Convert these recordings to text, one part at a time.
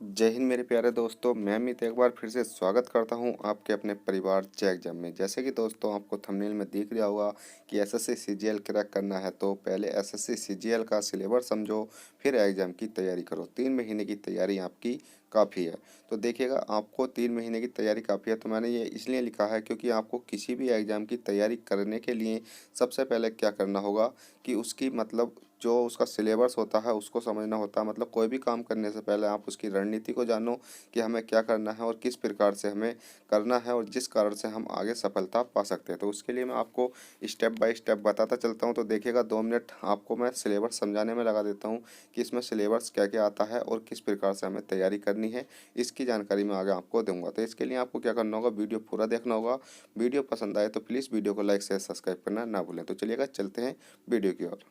जय हिंद मेरे प्यारे दोस्तों। मैं अमित एक बार फिर से स्वागत करता हूं आपके अपने परिवार जय एग्जाम में। जैसे कि दोस्तों आपको थंबनेल में दिख रहा होगा कि एसएससी सीजीएल क्रैक करना है तो पहले एसएससी सीजीएल का सिलेबस समझो, फिर एग्जाम की तैयारी करो। 3 महीने की तैयारी आपकी काफ़ी है। तो देखिएगा, आपको 3 महीने की तैयारी काफ़ी है तो मैंने ये इसलिए लिखा है क्योंकि आपको किसी भी एग्ज़ाम की तैयारी करने के लिए सबसे पहले क्या करना होगा कि उसकी मतलब जो उसका सिलेबस होता है उसको समझना होता है। मतलब कोई भी काम करने से पहले आप उसकी रणनीति को जानो कि हमें क्या करना है और किस प्रकार से हमें करना है और जिस कारण से हम आगे सफलता पा सकते हैं। तो उसके लिए मैं आपको स्टेप बाय स्टेप बताता चलता हूँ। तो देखिएगा, 2 मिनट आपको मैं सिलेबस समझाने में लगा देता हूँ कि इसमें सिलेबस क्या क्या आता है और किस प्रकार से हमें तैयारी करनी है। इसकी जानकारी मैं आगे आपको दूंगा। तो इसके लिए आपको क्या करना होगा, वीडियो पूरा देखना होगा। वीडियो पसंद आए तो प्लीज़ वीडियो को लाइक शेयर सब्सक्राइब करना ना भूलें। तो चलिएगा, चलते हैं वीडियो की ओर।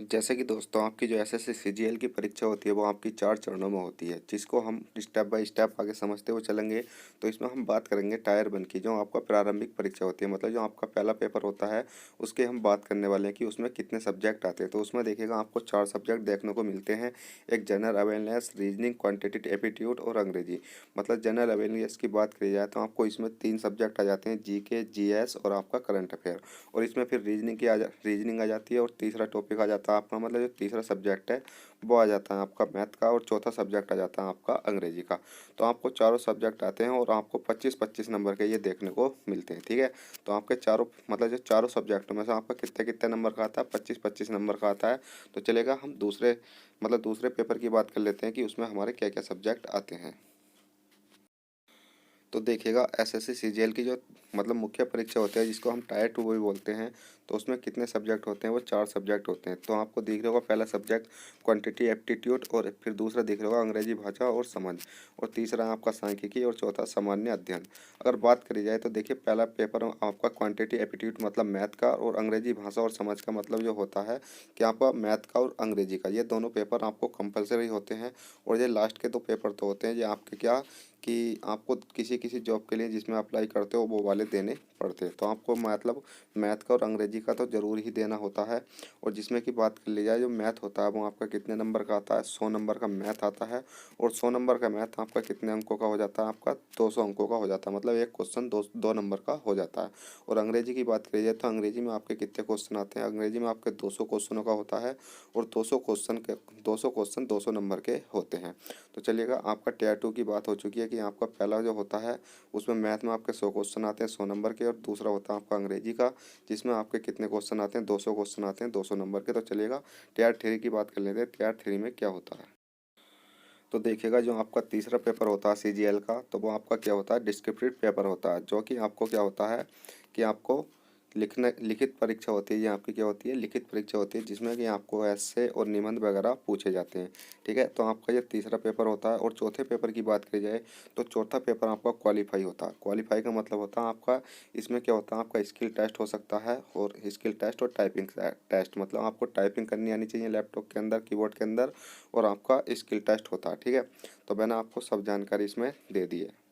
जैसे कि दोस्तों आपकी जो एसएससी सीजीएल की परीक्षा होती है वो आपकी 4 चरणों में होती है, जिसको हम स्टेप बाय स्टेप आगे समझते हुए चलेंगे। तो इसमें हम बात करेंगे टायर 1 की, जो आपका प्रारंभिक परीक्षा होती है, मतलब जो आपका पहला पेपर होता है उसके हम बात करने वाले हैं कि उसमें कितने सब्जेक्ट आते हैं। तो उसमें देखिएगा, आपको 4 सब्जेक्ट देखने को मिलते हैं। एक general awareness, reasoning, quantitative aptitude और अंग्रेजी। मतलब जनरल अवेयरनेस की बात करी जाए तो आपको इसमें 3 सब्जेक्ट आ जाते हैं, जीके, जीएस और आपका करंट अफेयर। और इसमें फिर रीजनिंग आ जाती है और तीसरा टॉपिक आ जाता है आपका, मतलब जो तीसरा सब्जेक्ट है वो आ जाता है आपका मैथ का और चौथा सब्जेक्ट आ जाता है आपका अंग्रेजी का। तो आपको चारों सब्जेक्ट आते हैं और आपको 25-25 नंबर के ये देखने को मिलते हैं। ठीक है, तो आपके चारों मतलब जो चारों सब्जेक्टों में से आपका कितने कितने नंबर का आता है, 25-25 नंबर का आता है। तो चलेगा, हम दूसरे पेपर की बात कर लेते हैं कि उसमें हमारे क्या क्या सब्जेक्ट आते हैं। तो देखिएगा, एसएससी सीजीएल की जो मतलब मुख्य परीक्षा होती है जिसको हम टायर 2 भी बोलते हैं, तो उसमें कितने सब्जेक्ट होते हैं, वो 4 सब्जेक्ट होते हैं। तो आपको दिख रहा होगा पहला सब्जेक्ट क्वांटिटी एप्टीट्यूड, और फिर दूसरा दिख रहा होगा अंग्रेजी भाषा और समझ, और तीसरा आपका सांख्यिकी और चौथा सामान्य अध्ययन। अगर बात करी जाए तो देखिए, पहला पेपर आपका क्वांटिटी एप्टीट्यूड मतलब मैथ का, और अंग्रेजी भाषा और समझ का मतलब जो होता है कि आपका मैथ का और अंग्रेजी का, ये दोनों पेपर आपको कंपलसरी होते हैं। और ये लास्ट के 2 पेपर तो होते हैं ये आपके क्या कि आपको किसी किसी जॉब के लिए जिसमें अप्लाई करते हो वो वाले देने पड़ते हैं। तो आपको मतलब मैथ का और अंग्रेजी का तो ज़रूर ही देना होता है। और जिसमें कि बात कर ली जाए, जो मैथ होता है वो आपका कितने नंबर का आता है, 100 नंबर का मैथ आता है। और 100 नंबर का मैथ आपका कितने अंकों का हो जाता है, आपका 200 अंकों का हो जाता है। मतलब एक क्वेश्चन 2 नंबर का हो जाता है। और अंग्रेजी की बात करी जाए तो अंग्रेजी में आपके कितने क्वेश्चन आते हैं, अंग्रेजी में आपके 200 क्वेश्चनों का होता है। और 200 क्वेश्चन 200 नंबर के होते हैं। तो चलिएगा, आपका टियर 2 की बात हो चुकी है कि आपका पहला जो होता है उसमें मैथ में आपके 100 क्वेश्चन आते हैं 100 नंबर के, और दूसरा होता है आपका अंग्रेजी का, जिसमें आपके कितने क्वेश्चन आते हैं, 200 क्वेश्चन आते हैं 200 नंबर के। तो चलिएगा, टियर 3 की बात कर लेते हैं, टियर 3 में क्या होता है। तो देखिएगा, जो आपका तीसरा पेपर होता है सीजीएल का, तो वो आपका क्या होता है, डिस्क्रिप्टिव पेपर होता है, जो कि आपको क्या होता है कि आपको लिखित परीक्षा होती है। ये आपकी क्या होती है, लिखित परीक्षा होती है, जिसमें कि आपको ऐसे और निबंध वगैरह पूछे जाते हैं। ठीक है, तो आपका ये तीसरा पेपर होता है। और चौथे पेपर की बात की जाए तो चौथा पेपर आपका क्वालिफाई होता है। क्वालिफाई का मतलब होता है आपका, इसमें क्या होता है, आपका स्किल टेस्ट हो सकता है, और स्किल टेस्ट और टाइपिंग टेस्ट, मतलब आपको टाइपिंग करनी आनी चाहिए लैपटॉप के अंदर, कीबोर्ड के अंदर, और आपका स्किल टेस्ट होता है। ठीक है, तो मैंने आपको सब जानकारी इसमें दे दी है।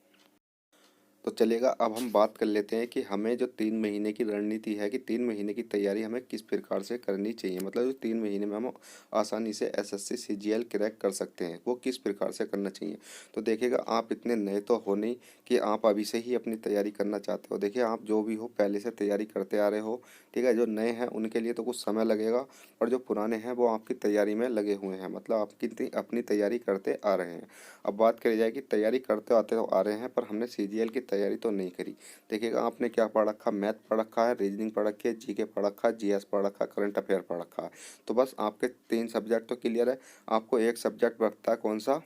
तो चलिएगा, अब हम बात कर लेते हैं कि हमें जो 3 महीने की रणनीति है कि 3 महीने की तैयारी हमें किस प्रकार से करनी चाहिए। मतलब जो 3 महीने में हम आसानी से एसएससी सीजीएल क्रैक कर सकते हैं, वो किस प्रकार से करना चाहिए। तो देखिएगा, आप इतने नए तो हो नहीं कि आप अभी से ही अपनी तैयारी करना चाहते हो। देखिए, आप जो भी हो पहले से तैयारी करते आ रहे हो। ठीक है, जो नए हैं उनके लिए तो कुछ समय लगेगा, और जो पुराने हैं वो आपकी तैयारी में लगे हुए हैं, मतलब आपकी अपनी तैयारी करते आ रहे हैं। अब बात करी जाए कि तैयारी करते आते आ रहे हैं पर हमने सीजीएल की तैयारी तो नहीं करी। देखिएगा, आपने क्या पढ़ रखा, मैथ पढ़ रखा है, रीजनिंग पढ़ रखी है, जीके पढ़ रखा है, जीएस पढ़ रखा है, करंट अफेयर पढ़ रखा है। तो बस आपके 3 सब्जेक्ट तो क्लियर है। आपको एक सब्जेक्ट रखता है कौन सा,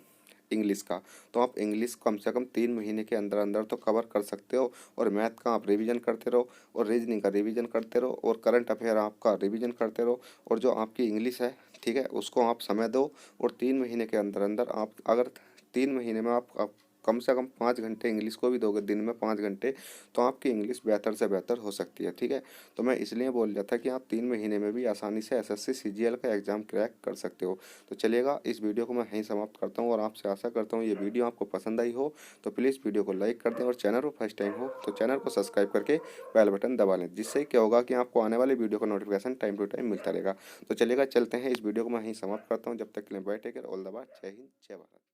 इंग्लिश का। तो आप इंग्लिश कम से कम 3 महीने के अंदर अंदर तो कवर कर सकते हो। और मैथ का आप रिवीजन करते रहो, और रीजनिंग का रिवीजन करते रहो, और करंट अफेयर आपका रिवीजन करते रहो। और जो आपकी इंग्लिश है, ठीक है, उसको आप समय दो। और 3 महीने के अंदर अंदर आप अगर 3 महीने में आप कम से कम 5 घंटे इंग्लिश को भी दोगे, दिन में 5 घंटे, तो आपकी इंग्लिश बेहतर से बेहतर हो सकती है। ठीक है, तो मैं इसलिए बोल रहा था कि आप 3 महीने में भी आसानी से एसएससी सीजीएल का एग्ज़ाम क्रैक कर सकते हो। तो चलिएगा, इस वीडियो को मैं यहीं समाप्त करता हूँ और आपसे आशा करता हूँ ये वीडियो आपको पसंद आई हो, तो प्लीज़ वीडियो को लाइक कर दें और चैनल पर फर्स्ट टाइम हो तो चैनल को सब्सक्राइब करके बेल बटन दबा लें, जिससे क्या होगा कि आपको आने वाले वीडियो का नोटिफिकेशन टाइम टू टाइम मिलता रहेगा। तो चलिएगा, चलते हैं, इस वीडियो को मैं यहीं समाप्त करता हूँ। जब तक के लिए bye, take care, all the best, Jai Hind, जय भारत।